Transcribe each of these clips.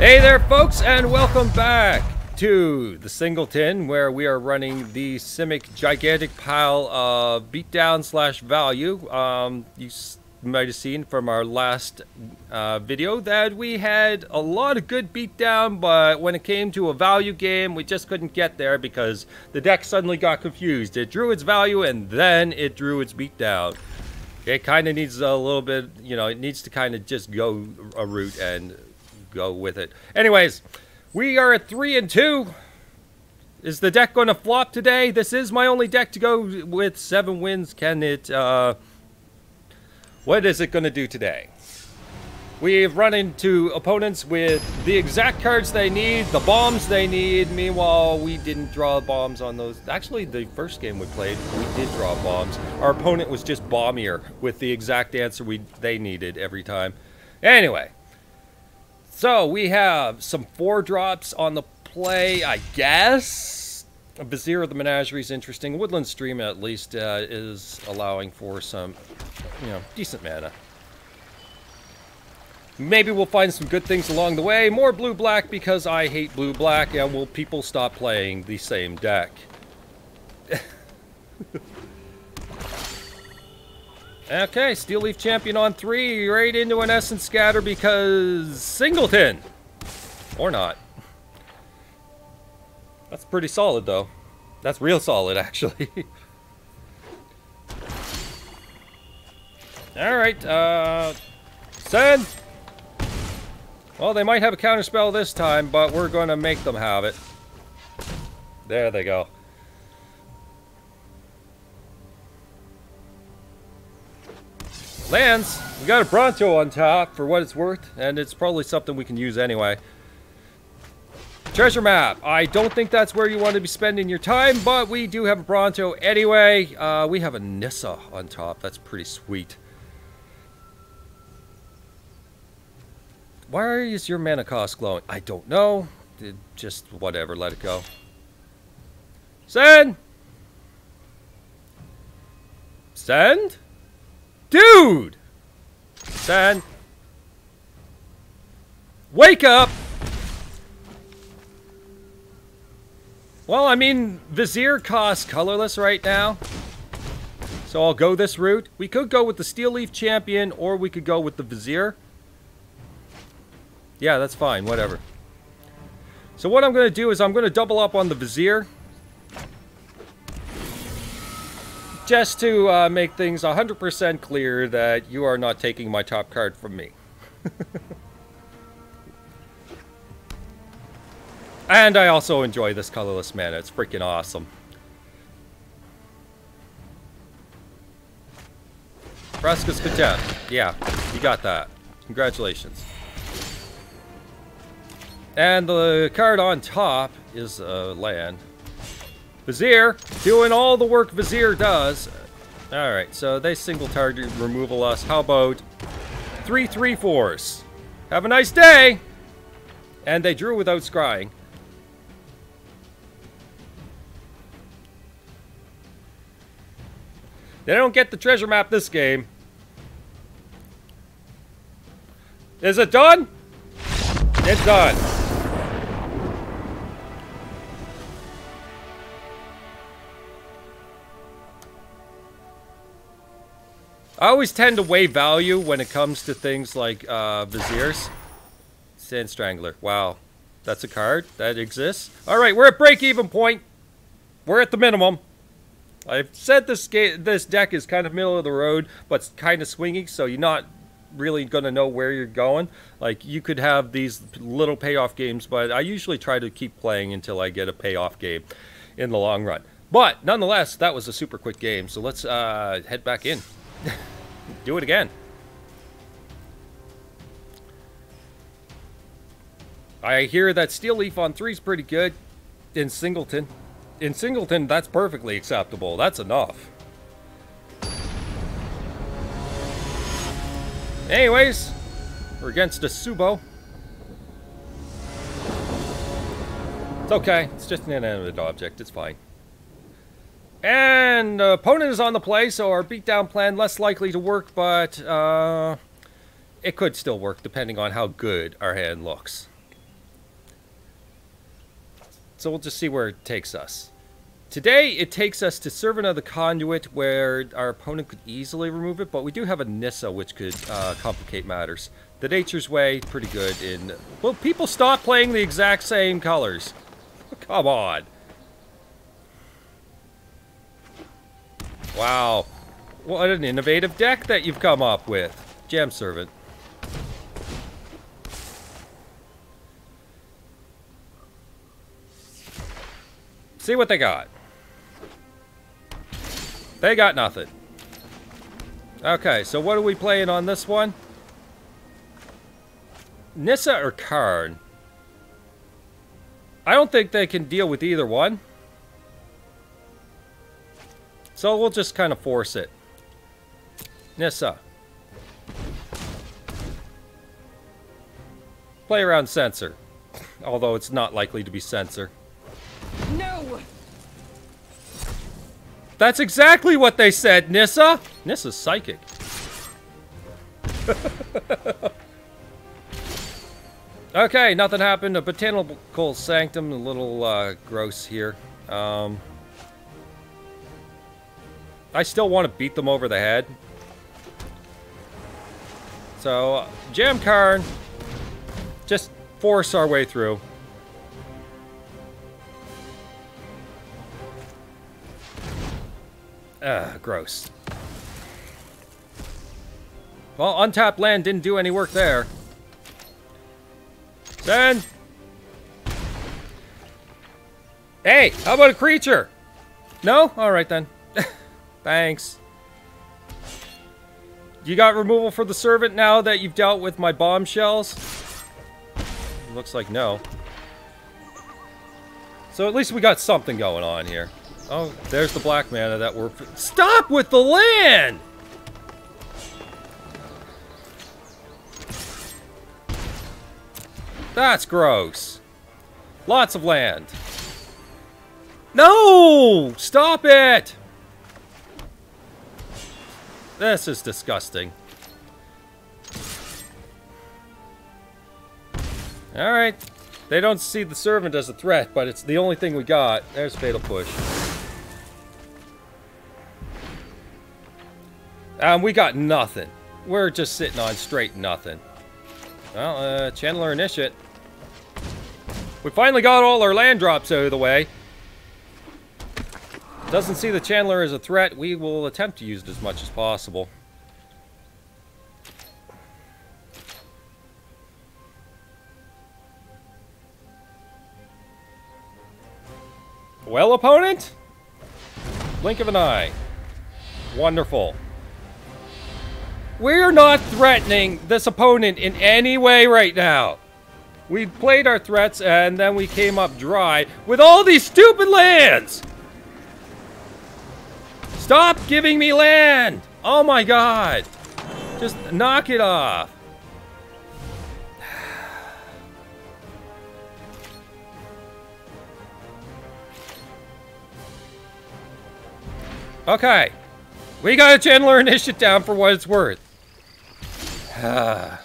Hey there folks, and welcome back to the Singleton, where we are running the Simic gigantic pile of beatdown / value. You might have seen from our last video that we had a lot of good beatdown, but when it came to a value game, we just couldn't get there because the deck suddenly got confused. It drew its value and then it drew its beatdown. It kind of needs a little bit, you know, it needs to kind of just go a route and go with it. Anyways, we are at 3-2. Is the deck going to flop today? This is my only deck to go with 7 wins. Can it, what is it going to do today? We've run into opponents with the exact cards they need, the bombs they need. Meanwhile, we didn't draw bombs on those. Actually, the first game we played, we did draw bombs. Our opponent was just bombier with the exact answer they needed every time. Anyway. So, we have some 4-drops on the play, I guess. Vizier of the Menagerie is interesting. Woodland Stream, at least, is allowing for some, you know, decent mana. Maybe we'll find some good things along the way. More blue-black because I hate blue-black, and will people stop playing the same deck? Okay, Steel Leaf Champion on 3, right into an Essence Scatter because Singleton! Or not. That's pretty solid, though. That's real solid, actually. Alright, send! Well, they might have a counterspell this time, but we're going to make them have it. There they go. Lands! We got a Bronto on top for what it's worth, and it's probably something we can use anyway. Treasure map. I don't think that's where you want to be spending your time, but we do have a Bronto anyway. We have a Nissa on top. That's pretty sweet. Why is your mana cost glowing? I don't know. Just whatever, let it go. Send! Send? Dude! Send. Wake up! Well, I mean, Vizier costs colorless right now. So I'll go this route. We could go with the Steel Leaf Champion, or we could go with the Vizier. Yeah, that's fine, whatever. So what I'm going to do is I'm going to double up on the Vizier. Just to make things 100% clear that you are not taking my top card from me. And I also enjoy this colorless mana. It's freaking awesome. Fresca's Contempt. Yeah, you got that. Congratulations. And the card on top is land. Vizier, doing all the work Vizier does. Alright, so they single target removal us. How about 3/3/4s? Have a nice day! And they drew without scrying. They don't get the treasure map this game. Is it done? It's done. I always tend to weigh value when it comes to things like Viziers. Sand Strangler. Wow. That's a card that exists. Alright, we're at break-even point. We're at the minimum. I've said this deck is kind of middle of the road, but it's kind of swingy, so you're not really going to know where you're going. Like, you could have these little payoff games, but I usually try to keep playing until I get a payoff game in the long run. But, nonetheless, that was a super quick game, so let's head back in. Do it again. I hear that Steel Leaf on 3 is pretty good in Singleton. In Singleton, that's perfectly acceptable. That's enough. Anyways, we're against a Subo. It's okay. It's just an inanimate object. It's fine. And opponent is on the play, so our beatdown plan less likely to work, but it could still work depending on how good our hand looks. So we'll just see where it takes us. Today, it takes us to Servant of the Conduit, where our opponent could easily remove it, but we do have a Nissa, which could complicate matters. The Nature's Way, pretty good in... Well, people stop playing the exact same colors. Come on. Wow. What an innovative deck that you've come up with. Gem Servant. See what they got. They got nothing. Okay, so what are we playing on this one? Nissa or Karn? I don't think they can deal with either one. So we'll just kind of force it. Nissa. Play around Censor. Although it's not likely to be Censor. No! That's exactly what they said, Nissa! Nissa's psychic. Okay, nothing happened. A Botanical Sanctum, a little gross here. I still want to beat them over the head. So, Jam Karn. Just force our way through. Gross. Well, untapped land didn't do any work there. Send! Hey, how about a creature? No? Alright then. Thanks. You got removal for the servant now that you've dealt with my bombshells? Looks like no. So at least we got something going on here. Oh, there's the black mana that we're... Stop with the land! That's gross. Lots of land. No! Stop it! This is disgusting. Alright. They don't see the servant as a threat, but it's the only thing we got. There's Fatal Push. We got nothing. We're just sitting on straight nothing. Well, Channeler Initiate. We finally got all our land drops out of the way. Doesn't see the Channeler as a threat. We will attempt to use it as much as possible. Well, opponent? Blink of an eye. Wonderful. We're not threatening this opponent in any way right now. We played our threats and then we came up dry with all these stupid lands. Stop giving me land. Oh my god. Just knock it off. Okay. We got a Channeler Initiate down for what it's worth. Well,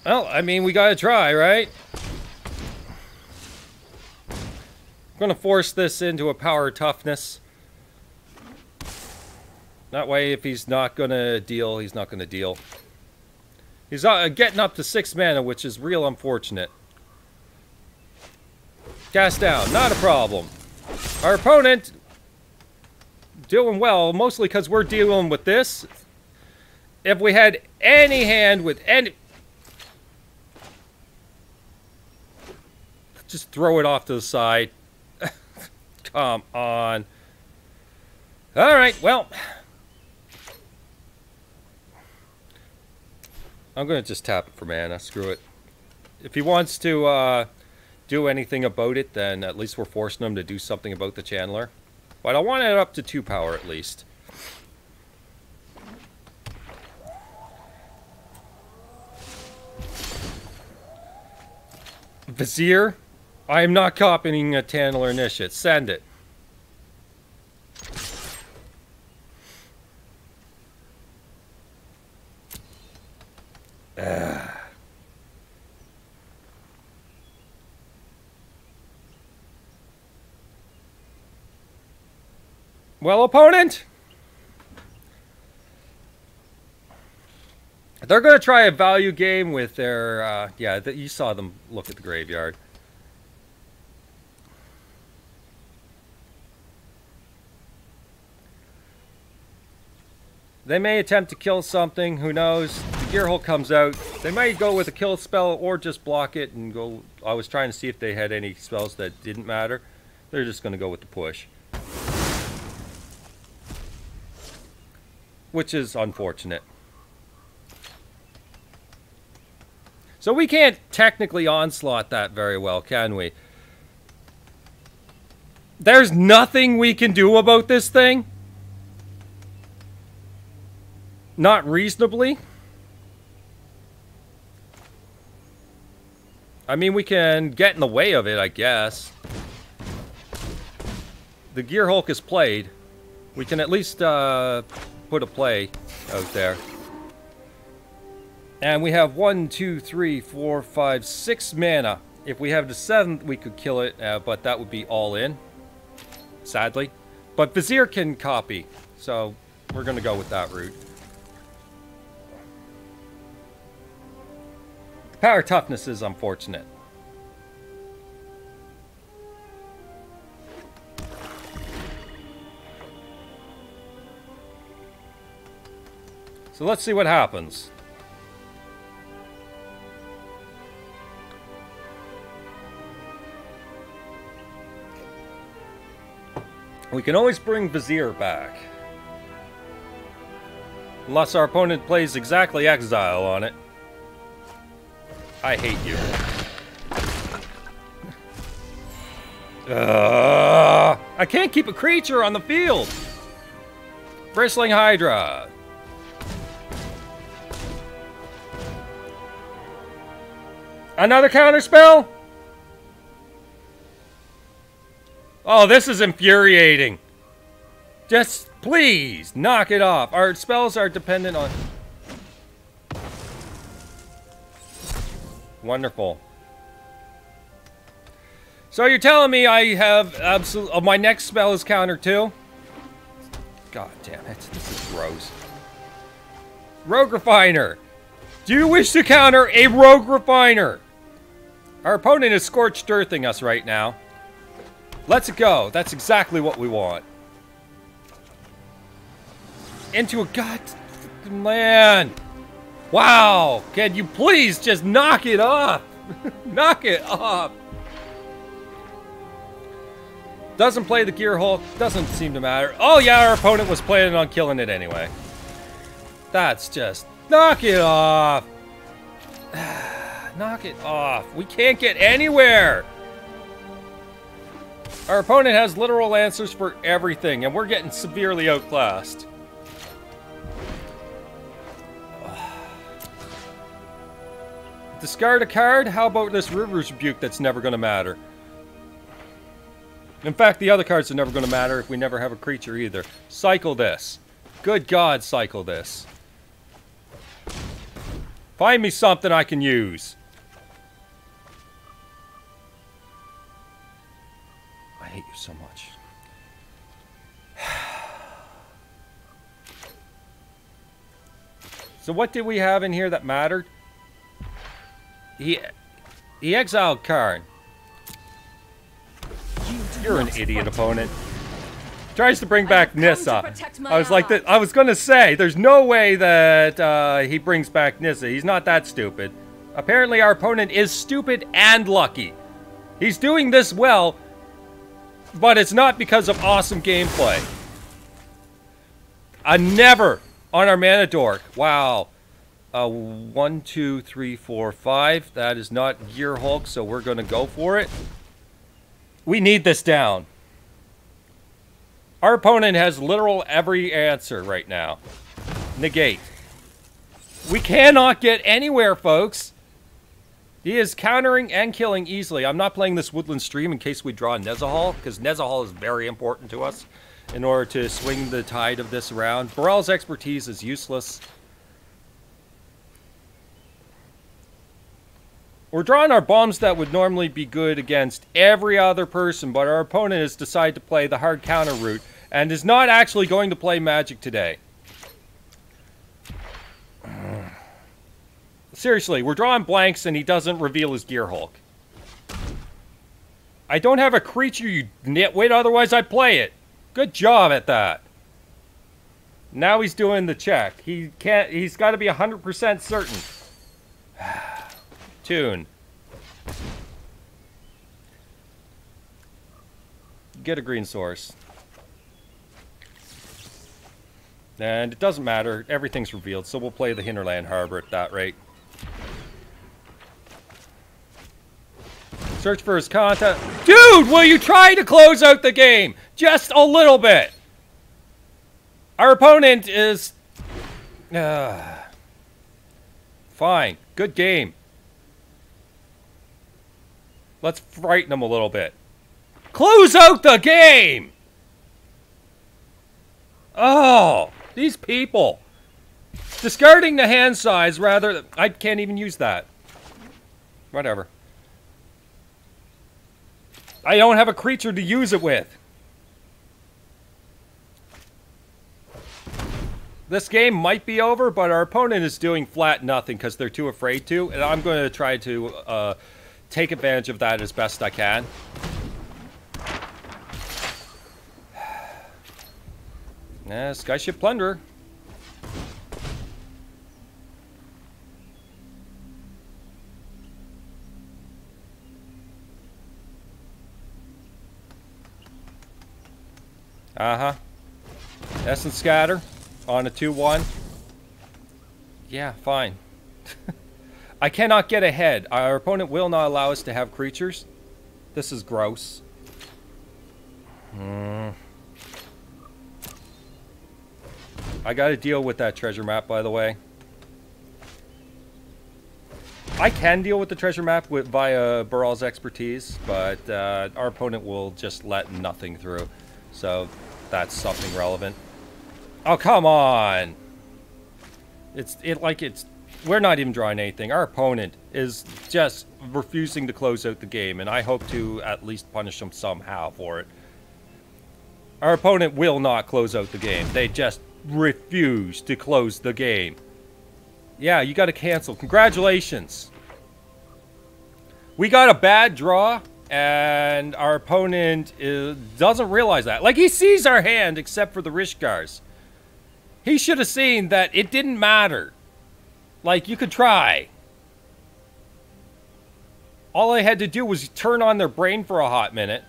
I mean, we gotta try, right? I'm gonna force this into a power toughness. That way, if he's not gonna deal, he's not gonna deal. He's getting up to 6 mana, which is real unfortunate. Cast down, not a problem. Our opponent... doing well, mostly because we're dealing with this. If we had any hand with any... Just throw it off to the side. Come on. Alright, well. I'm going to just tap it for mana. Screw it. If he wants to do anything about it, then at least we're forcing him to do something about the Channeler. But I want it up to 2 power at least. Vizier, I am not copying a Channeler Initiate. Send it. Well, opponent, they're going to try a value game with their, you saw them look at the graveyard. They may attempt to kill something, who knows. The Gearhulk comes out. They might go with a kill spell or just block it and go. I was trying to see if they had any spells that didn't matter. They're just going to go with the push. Which is unfortunate. So we can't technically onslaught that very well, can we? There's nothing we can do about this thing? Not reasonably? I mean, we can get in the way of it, I guess. The Gearhulk is played. We can at least put a play out there. And we have 1, 2, 3, 4, 5, 6 mana. If we have the 7th, we could kill it, but that would be all in. Sadly. But Vizier can copy, so we're going to go with that route. Power toughness is unfortunate. So let's see what happens. We can always bring Vizier back. Unless our opponent plays exactly Exile on it. I hate you. I can't keep a creature on the field. Bristling Hydra. Another counterspell? Oh, this is infuriating. Just please knock it off. Our spells are dependent on... Wonderful. So you're telling me I have absolute... Oh, my next spell is counter too? God damn it. This is gross. Rogue Refiner. Do you wish to counter a Rogue Refiner? Our opponent is Scorched Earthing us right now. Let's go. That's exactly what we want. Into a god... Man. Wow. Can you please just knock it off? Knock it off. Doesn't play the Gearhulk. Doesn't seem to matter. Oh yeah, our opponent was planning on killing it anyway. That's just... Knock it off. Knock it off. We can't get anywhere. Our opponent has literal answers for everything, and we're getting severely outclassed. Discard a card? How about this River's Rebuke that's never going to matter? In fact, the other cards are never going to matter if we never have a creature either. Cycle this. Good God, cycle this. Find me something I can use. I hate you so much. So what did we have in here that mattered? He exiled Karn. You're an idiot opponent. Tries to bring back Nissa. I was like, I was gonna say, there's no way that he brings back Nissa. He's not that stupid. Apparently our opponent is stupid and lucky. He's doing this well, but it's not because of awesome gameplay. Never on our mana dork. Wow. 1, 2, 3, 4, 5. That is not Gearhulk, so we're gonna go for it. We need this down. Our opponent has literal every answer right now. Negate. We cannot get anywhere, folks. He is countering and killing easily. I'm not playing this Woodland Stream in case we draw Nezahal, because Nezahal is very important to us in order to swing the tide of this around. Baral's expertise is useless. We're drawing our bombs that would normally be good against every other person, but our opponent has decided to play the hard counter route and is not actually going to play Magic today. Seriously, we're drawing blanks and he doesn't reveal his Gear Hulk. I don't have a creature, you nitwit, otherwise I'd play it. Good job at that. Now he's doing the check. He's got to be 100% certain. Attune. Get a green source. And it doesn't matter. Everything's revealed, so we'll play the Hinterland Harbor at that rate. Search for his contact. Dude, will you try to close out the game? Just a little bit. Our opponent is... fine. Good game. Let's frighten him a little bit. Close out the game! Oh, these people. Discarding the hand size rather... I can't even use that. Whatever. I don't have a creature to use it with. This game might be over, but our opponent is doing flat nothing because they're too afraid to, and I'm going to try to take advantage of that as best I can. Skyship Plunderer. Uh-huh. Essence Scatter on a 2-1. Yeah, fine. I cannot get ahead. Our opponent will not allow us to have creatures. This is gross. I gotta deal with that treasure map, by the way. I can deal with the treasure map via Baral's expertise, but our opponent will just let nothing through. So that's something relevant. Oh, come on! We're not even drawing anything. Our opponent is just refusing to close out the game, and I hope to at least punish him somehow for it. Our opponent will not close out the game. They just refuse to close the game. Yeah, you got to cancel. Congratulations. We got a bad draw, and our opponent doesn't realize that. Like, he sees our hand except for the Rishgars. He should have seen that it didn't matter. Like, you could try. All I had to do was turn on their brain for a hot minute.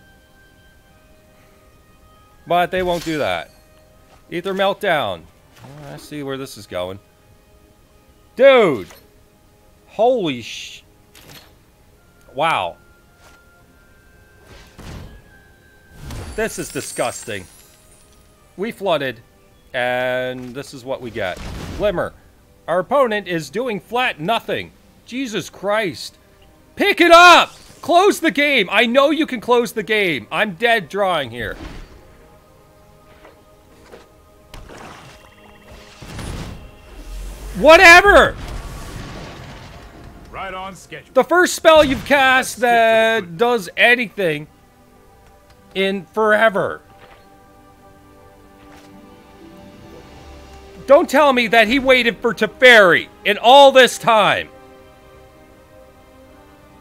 But they won't do that. Aether Meltdown. Oh, I see where this is going. Dude! Holy sh... Wow. This is disgusting. We flooded, and this is what we get. Glimmer. Our opponent is doing flat nothing. Jesus Christ. Pick it up! Close the game! I know you can close the game. I'm dead drawing here. Whatever! Right on schedule. The first spell you've cast that does anything in forever. Don't tell me that he waited for Teferi in all this time.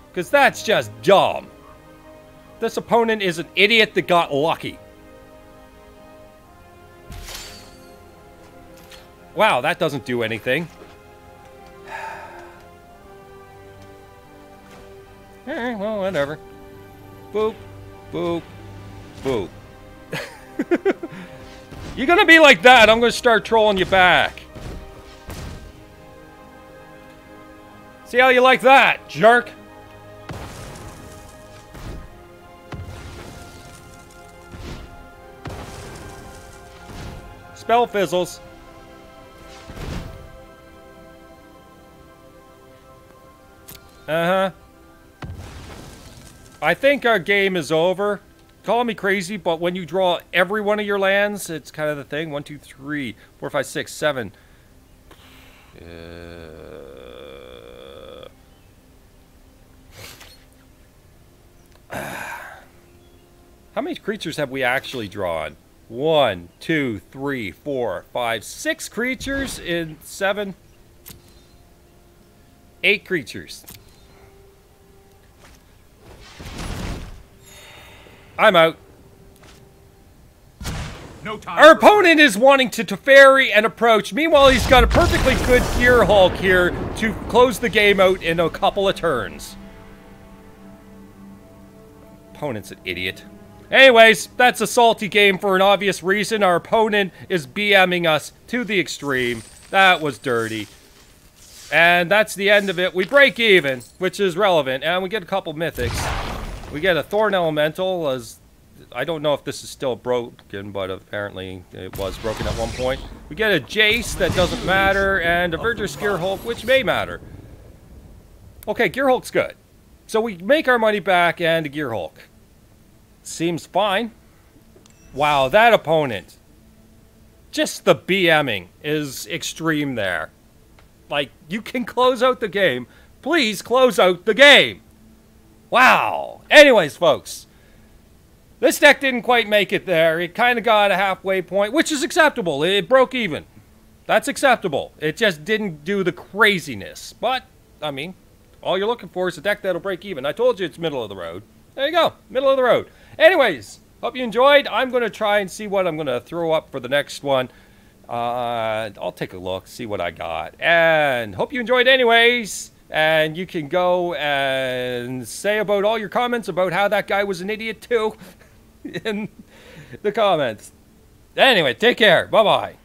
Because that's just dumb. This opponent is an idiot that got lucky. Wow, that doesn't do anything. Alright, well, whatever. Boop, boop, boop. You're gonna be like that, I'm gonna start trolling you back. See how you like that, jerk? Spell fizzles. Uh-huh. I think our game is over. Call me crazy, but when you draw every one of your lands, it's kind of the thing. 1, 2, 3, 4, 5, 6, 7. How many creatures have we actually drawn? 1, 2, 3, 4, 5, 6 creatures in 7. 8 creatures. I'm out. No time. Our opponent is wanting to Teferi and approach. Meanwhile, he's got a perfectly good Gear Hulk here to close the game out in a couple of turns. Opponent's an idiot. Anyways, that's a salty game for an obvious reason. Our opponent is BMing us to the extreme. That was dirty. And that's the end of it. We break even, which is relevant, and we get a couple mythics. We get a Thorn Elemental, as I don't know if this is still broken, but apparently it was broken at one point. We get a Jace that doesn't matter, and a Verger's Gear Hulk, which may matter. Okay, Gear Hulk's good. So we make our money back and a Gear Hulk. Seems fine. Wow, that opponent. Just the BMing is extreme there. Like, you can close out the game. Please close out the game. Wow. Anyways, folks. This deck didn't quite make it there. It kind of got a halfway point, which is acceptable. It broke even. That's acceptable. It just didn't do the craziness. But, I mean, all you're looking for is a deck that'll break even. I told you it's middle of the road. There you go. Middle of the road. Anyways, hope you enjoyed. I'm going to try and see what I'm going to throw up for the next one. I'll take a look, see what I got. And hope you enjoyed anyways. And you can go and say about all your comments about how that guy was an idiot too in the comments. Anyway, take care. Bye-bye.